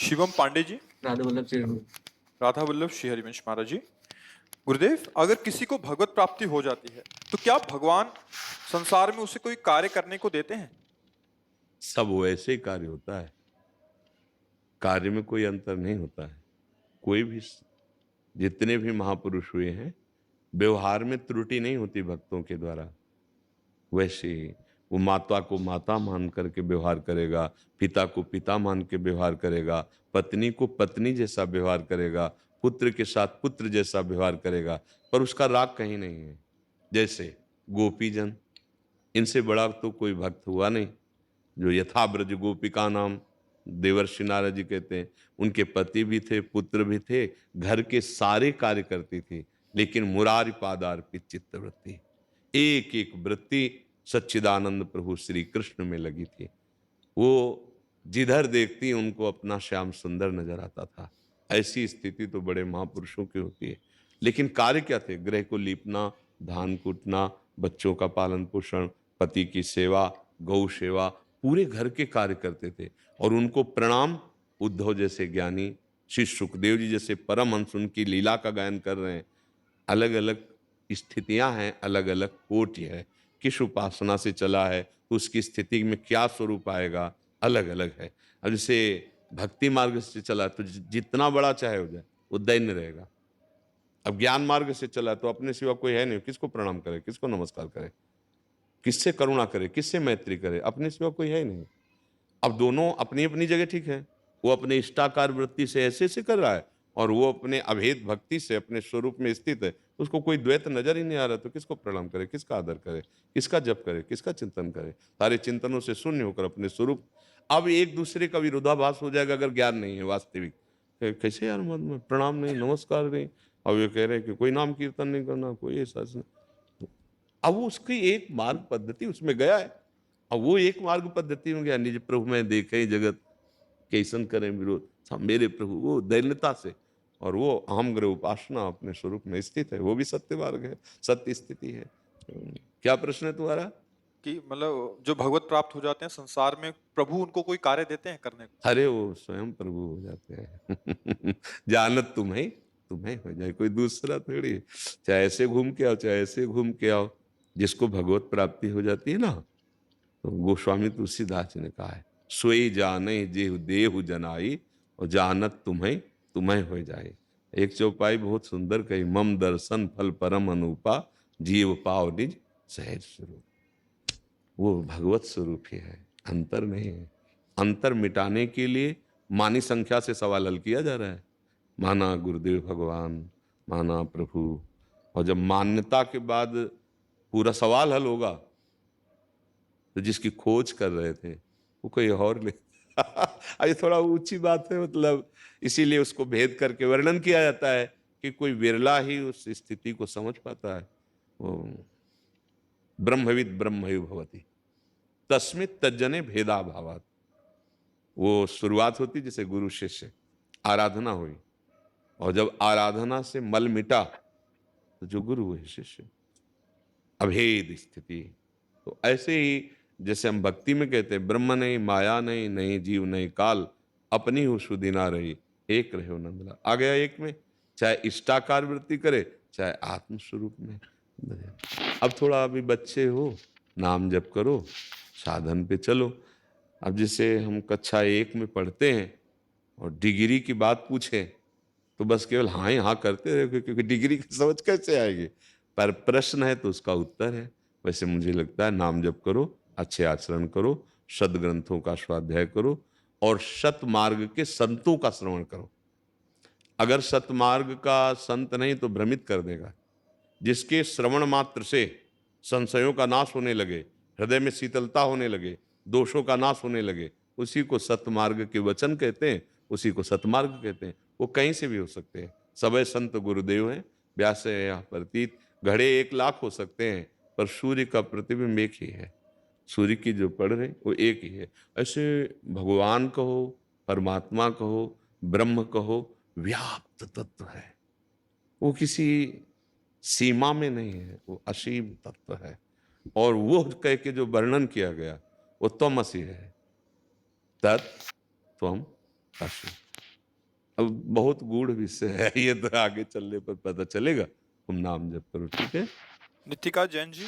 शिवम पांडे जी। राधा वल्लभ श्री राधा वल्लभ श्री हरिवंश महाराज जी। गुरुदेव, अगर किसी को भगवत प्राप्ति हो जाती है तो क्या भगवान संसार में उसे कोई कार्य करने को देते हैं? सब वैसे ही कार्य होता है, कार्य में कोई अंतर नहीं होता है। कोई भी, जितने भी महापुरुष हुए हैं, व्यवहार में त्रुटि नहीं होती भक्तों के द्वारा। वैसे ही वो माता को माता मान करके व्यवहार करेगा, पिता को पिता मान के व्यवहार करेगा, पत्नी को पत्नी जैसा व्यवहार करेगा, पुत्र के साथ पुत्र जैसा व्यवहार करेगा, पर उसका राग कहीं नहीं है। जैसे गोपीजन, इनसे बड़ा तो कोई भक्त हुआ नहीं। जो यथा ब्रज गोपिका नाम देवर्षि नारद जी कहते हैं, उनके पति भी थे, पुत्र भी थे, घर के सारे कार्य करती थी, लेकिन मुरारी पादार्पित चित्तवृत्ति, एक एक वृत्ति सच्चिदानंद प्रभु श्री कृष्ण में लगी थी। वो जिधर देखती उनको अपना श्याम सुंदर नजर आता था। ऐसी स्थिति तो बड़े महापुरुषों की होती है। लेकिन कार्य क्या थे? गृह को लीपना, धान कूटना, बच्चों का पालन पोषण, पति की सेवा, गौ सेवा, पूरे घर के कार्य करते थे। और उनको प्रणाम, उद्धव जैसे ज्ञानी, श्री सुखदेव जी जैसे परमहंस उनकी लीला का गायन कर रहे हैं। अलग अलग स्थितियां हैं, अलग अलग कोटि है। किस उपासना से चला है तो उसकी स्थिति में क्या स्वरूप आएगा, अलग अलग है। अब जैसे भक्ति मार्ग से चला तो जितना बड़ा चाहे हो जाए वो दैन्य रहेगा। अब ज्ञान मार्ग से चला तो अपने सिवा कोई है नहीं, किसको प्रणाम करे, किसको नमस्कार करे, किससे करुणा करे, किससे मैत्री करे, अपने सिवा कोई है ही नहीं। अब दोनों अपनी अपनी जगह ठीक है। वो अपने इष्टाकार वृत्ति से ऐसे ऐसे कर रहा है और वो अपने अभेद भक्ति से अपने स्वरूप में स्थित है। उसको कोई द्वैत नजर ही नहीं आ रहा, तो किसको प्रणाम करे, किसका आदर करे, किसका जप करे, किसका चिंतन करे? सारे चिंतनों से शून्य होकर अपने स्वरूप। अब एक दूसरे का विरोधाभास हो जाएगा अगर ज्ञान नहीं है वास्तविक। कैसे यार, मत प्रणाम नहीं, नमस्कार नहीं, अब ये कह रहे हैं कि कोई नाम कीर्तन नहीं करना, कोई ऐसा। अब वो उसकी एक मार्ग पद्धति उसमें गया है। अब वो एक मार्ग पद्धति में गया, निज प्रभु में देखे जगत कैसन करें विरोध, मेरे प्रभु, वो दैन्यता से। और वो अहम ग्रह उपासना अपने स्वरूप में स्थित है, वो भी सत्य मार्ग है, सत्य स्थिति है। क्या प्रश्न है तुम्हारा? कि मतलब जो भगवत प्राप्त हो जाते हैं संसार में, प्रभु उनको कोई कार्य देते हैं करने को? अरे वो स्वयं प्रभु हो जाते हैं। जानत तुम्हें तुम्हें हो जाए, कोई दूसरा थोड़ी। चाहे ऐसे घूम के आओ, चाहे ऐसे घूम के आओ, जिसको भगवत प्राप्ति हो जाती है ना, तो गोस्वामी तुलसीदास जी ने कहा है, सोई जाने जेहु देहु जनाई, और जानत तुम्हें तुम्हें हो जाए। एक चौपाई बहुत सुंदर कही, मम दर्शन फल परम अनुपा, जीव पाव निज सहज स्वरूप। वो भगवत स्वरूप ही है, अंतर नहीं है। अंतर मिटाने के लिए मानी संख्या से सवाल हल किया जा रहा है। माना गुरुदेव भगवान, माना प्रभु, और जब मान्यता के बाद पूरा सवाल हल होगा तो जिसकी खोज कर रहे थे वो कोई और ले। अरे थोड़ा ऊंची बात है, मतलब इसीलिए उसको भेद करके वर्णन किया जाता है कि कोई विरला ही उस स्थिति को समझ पाता है। वो ब्रह्मविद ब्रह्मैव भवति तस्मित् तज्जने भेदा भावात्। वो शुरुआत होती जैसे गुरु शिष्य, आराधना हुई, और जब आराधना से मल मिटा तो जो गुरु हुए शिष्य, अभेद स्थिति। तो ऐसे ही जैसे हम भक्ति में कहते हैं, ब्रह्म नहीं, माया नहीं, नहीं जीव नहीं काल, अपनी हो सुधि ना रही, एक रहे नंदलाल। आ गया एक में, चाहे इष्टाकार वृत्ति करे, चाहे आत्म स्वरूप में। अब थोड़ा अभी बच्चे हो, नाम जप करो, साधन पे चलो। अब जैसे हम कक्षा 1 में पढ़ते हैं और डिग्री की बात पूछें तो बस केवल हाँ ही हाँ करते रहे, क्योंकि डिग्री की समझ कैसे आएगी। पर प्रश्न है तो उसका उत्तर है। वैसे मुझे लगता है नाम जप करो, अच्छे आचरण करो, सदग्रंथों का स्वाध्याय करो, और सतमार्ग के संतों का श्रवण करो। अगर सतमार्ग का संत नहीं तो भ्रमित कर देगा। जिसके श्रवण मात्र से संशयों का नाश होने लगे, हृदय में शीतलता होने लगे, दोषों का नाश होने लगे, उसी को सतमार्ग के वचन कहते हैं, उसी को सतमार्ग कहते हैं। वो कहीं से भी हो सकते हैं। सबे संत गुरुदेव हैं, व्यास है या प्रतीत। घड़े 1,00,000 हो सकते हैं, पर सूर्य का प्रतिबिंब एक ही है। सूर्य की जो पड़ रहे वो एक ही है। ऐसे भगवान कहो, परमात्मा कहो, ब्रह्म कहो, व्याप्त तत्व है। वो किसी सीमा में नहीं है, वो असीम तत्व है। और वो कह के जो वर्णन किया गया वो त्वमसि है, तत् त्वम असि। अब बहुत गूढ़ विषय है ये, तो आगे चलने पर पता चलेगा। तुम नाम जप करो, ठीक है। नितिका जैन जी।